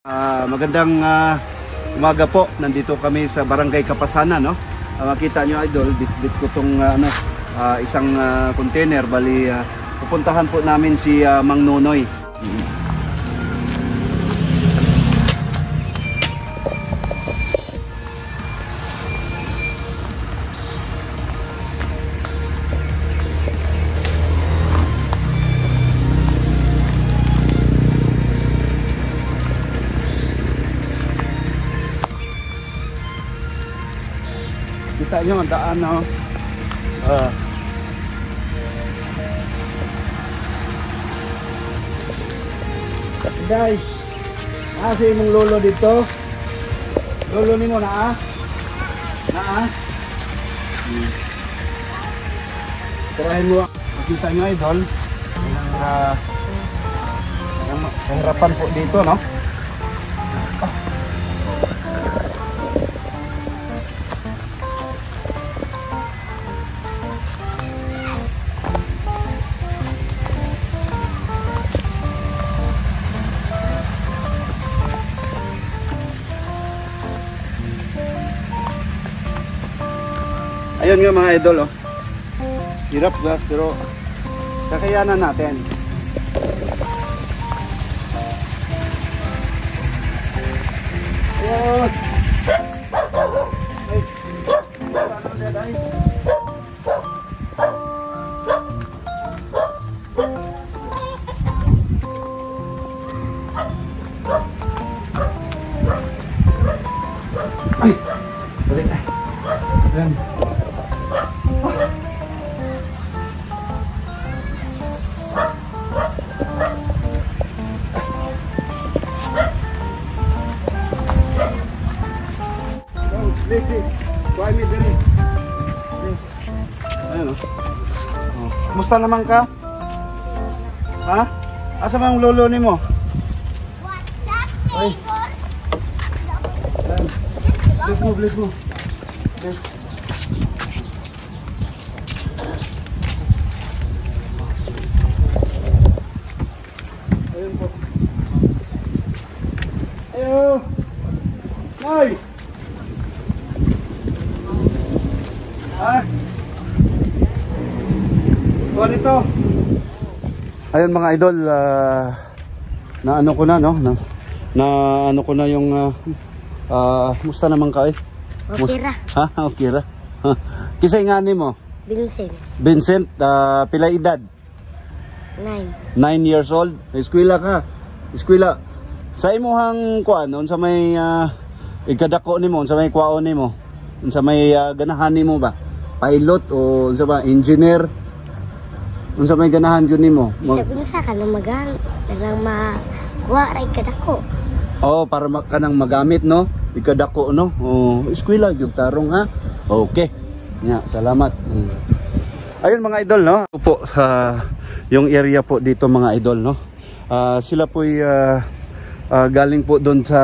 Magandang umaga po. Nandito kami sa Barangay Kapasanan, no? Makita nyo, idol, bit ko tong isang container. Bali, pupuntahan po namin si Mang Nonoy. Kita nyo ang daan, no? Guys, kasi mong lolo dito. Lolo ni mo na, tirahin mo. Makita nyo, idol, ang harapan po dito, no? Ayun nga mga idol, oh. Hirap ba, pero kakayanan natin. Ayun. Ay, balik na. Ayun. Ayan, oh. Kumusta naman ka? Ha? Asa ba ang lolo ni mo? Ay. Bless mo. Bless. Ayun po. Ayo. Nay. Ito. Ayun mga idol, na ano ko na, no? Na ano ko na yung musta naman ka eh? Okay ra. Ha? Okay ra. Kisay nga ni mo? Vincent. Vincent, pila edad? 9. 9 years old. Eskwela ka. Eskwela. Sa imuhang kuan, unsa may ikadako nimo, unsa may kwaon nimo? Unsa may ganahan nimo ba? Pilot o unsa ba engineer? Unsa may ganahan gyud nimo? Isa ka nang magang nang makuha ra ikadako. Oh, para kanang magamit, no? Ikadako, no? Oh, eskwela gyud tarong, ha. Okay. Nya, salamat. Ayun mga idol, no? Po yung area po dito mga idol, no? Sila po galing po doon sa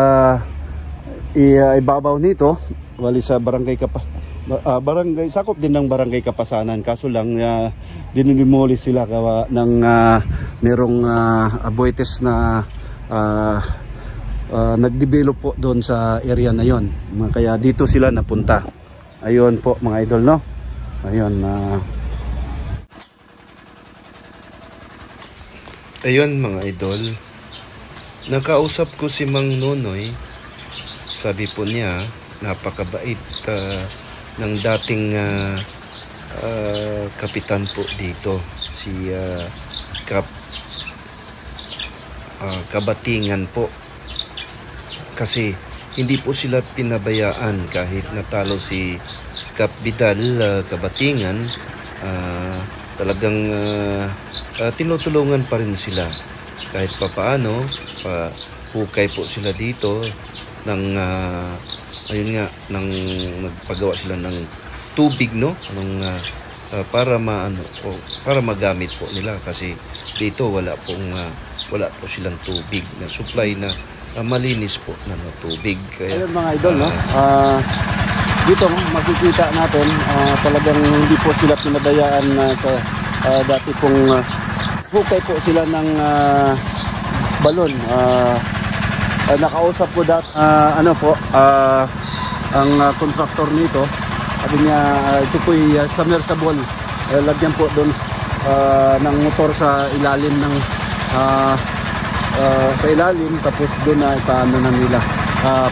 ibabaw nito, wali sa barangay barangay sakop din ng Barangay Kapasanan, kaso lang dinidemolish sila ng merong aboites na nagdevelop po doon sa area na yon, kaya dito sila napunta. Ayun po mga idol, no? Ayun ayun mga idol, nakausap ko si Mang Nonoy. Sabi po niya napakabait ng dating kapitan po dito, si Kabatingan po, kasi hindi po sila pinabayaan kahit natalo si Kap Vidal Kabatingan. Talagang tinutulungan pa rin sila kahit papaano. Hukay po sila dito ng ayun nga, nang nagpagawa sila ng tubig, no? Para para magamit po nila, kasi dito wala po silang tubig na supply na malinis po na tubig. Kaya, ayun mga idol, no? Dito makikita natin talagang hindi po sila pinabayaan sa dati pong hukay po sila ng balon. nakausap ko ano po, ang contractor nito. Sabi niya, ito po yung submersible. Lagyan po doon ng motor sa ilalim ng sa ilalim, tapos doon na ipaano na nila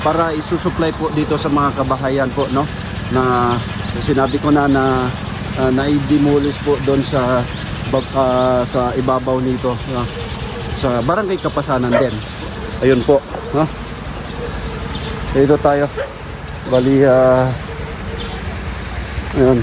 para isusupply po dito sa mga kabahayan po, no, na sinabi ko na i-demolish po doon sa ibabaw nito, sa barangay Kapasanan din. Ayun po, no? Dito tayo, bali ayun.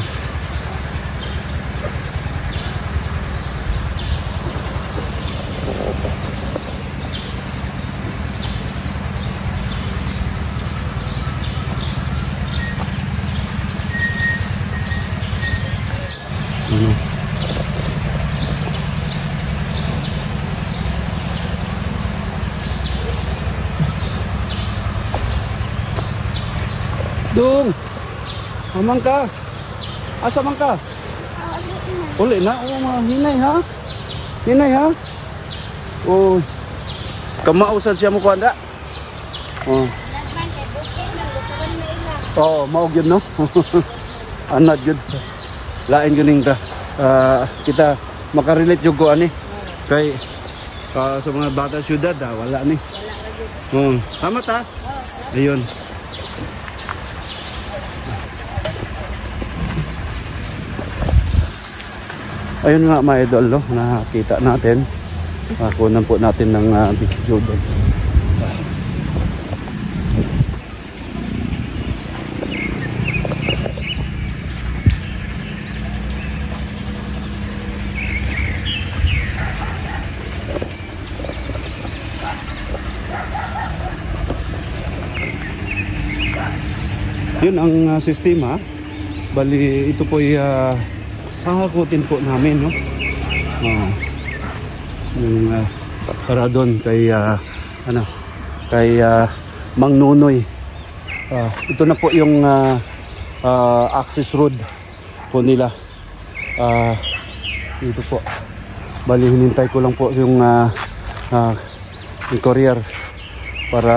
Dung, amang ka. Asa man ka? Uli na. Hinay ha. Hinay ha. Oh. Kamausan siya mo ko anda. Oh. Oh, maog yun, no? Anad yun. Lain yun ka. Kita makarelate yung ko ani. Kay sa mga bata syudad wala ni. Tama ta? Ayun. Ayun nga mga idol, no? Nakita natin. Kunan po natin ng video doon. Yun ang sistema. Bali ito po ay hahakutin po namin, no? Para doon kay kay Mang Nunoy. Ito na po yung access road po nila. Dito po. Bali hinintay ko lang po yung courier para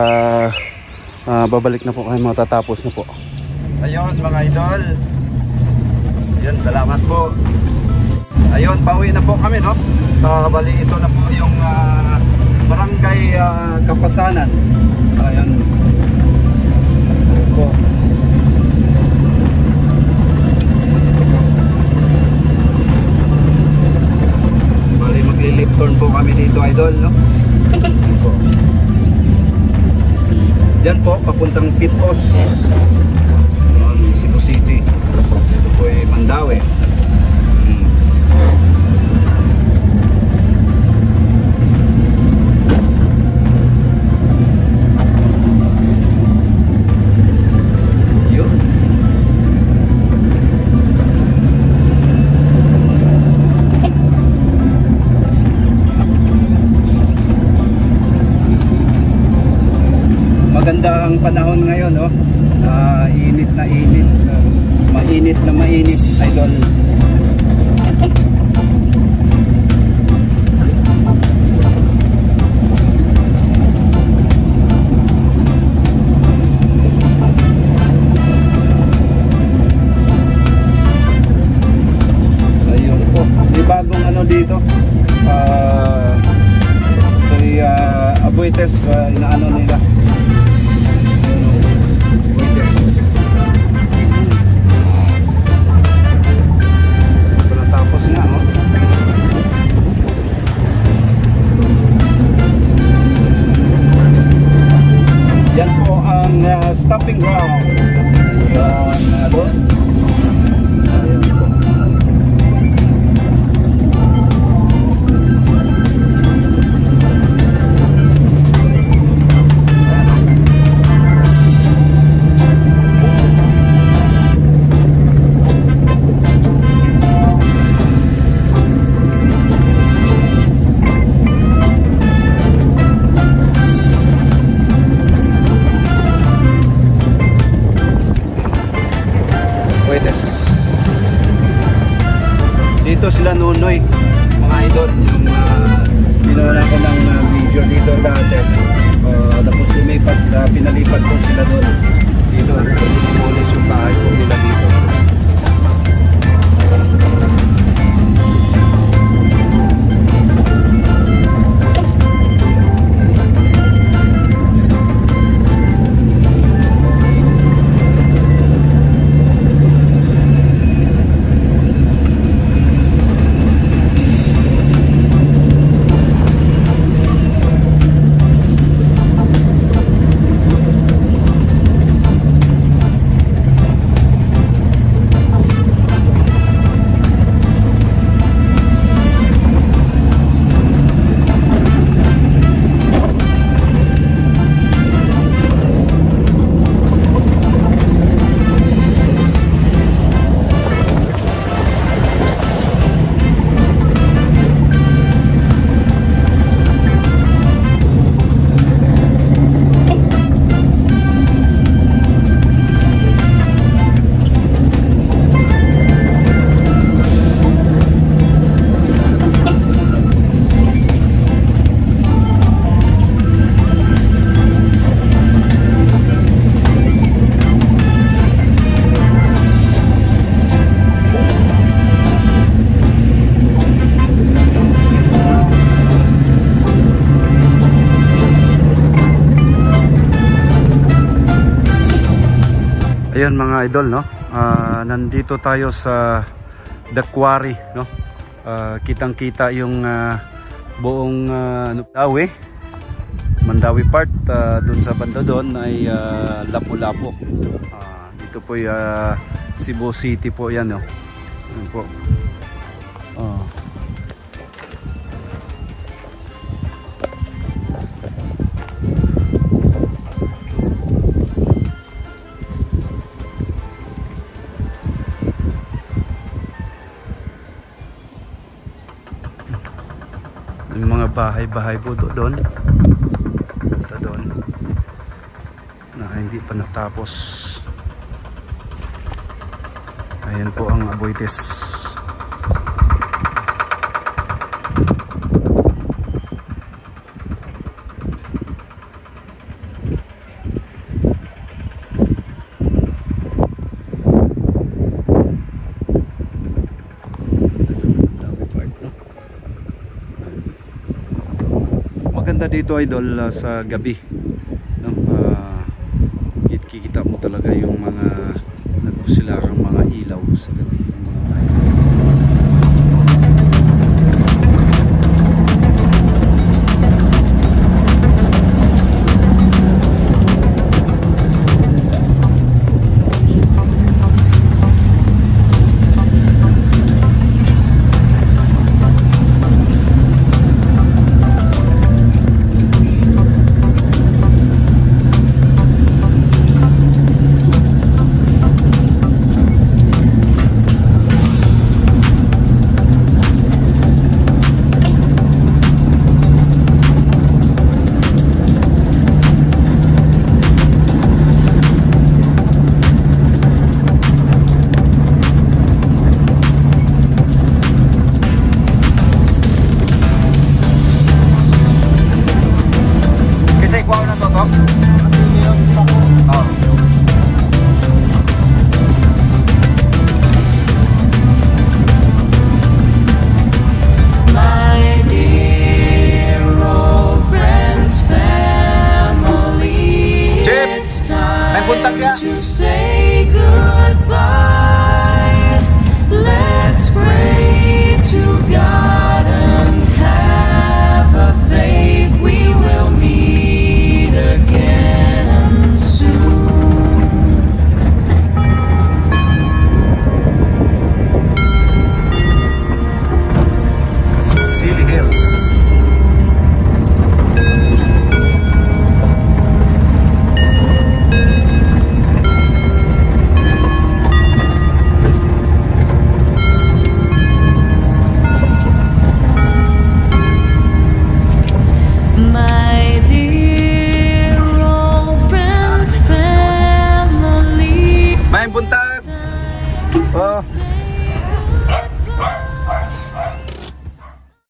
babalik na po kayo, matatapos na po. Ayun mga idol. Yan, salamat po. Ayun, pauwi na po kami, no? Bali, ito na po yung barangay Kapasanan. Ayun. Po. Bali, magli-lip turn po kami dito, idol, no? Po. Diyan po, papuntang Pitos. Cebu City. Ito po ay Mandaue. Yun. Maganda ang panahon ngayon, no? Init na init. Mainit na mainit, idol. Ayun po. May bagong ano dito. Ito'y Aboites, inaano nila. Yan po ang stopping ground. Yan, loads. Ayan po. Dito sila Nunoy, mga idol, yung ginawa ko ng video dito dati. Tapos lumipat, pinalipat po sila doon. Dito, dinimulis yung bahay po nila dito. Ayan mga idol, no? Nandito tayo sa The Quarry, no? Kitang-kita yung buong Mandawi part. Doon sa banda doon ay Lapu-Lapu. Dito po Cebu City po yan, no? Ayan po. Yung mga bahay-bahay po doon. Punta doon. Na hindi pa natapos. Ayan po ang Aboitiz. Maganda dito idol sa gabi, no? Kikita mo talaga yung mga nagpusilakang mga ilaw sa gabi. To say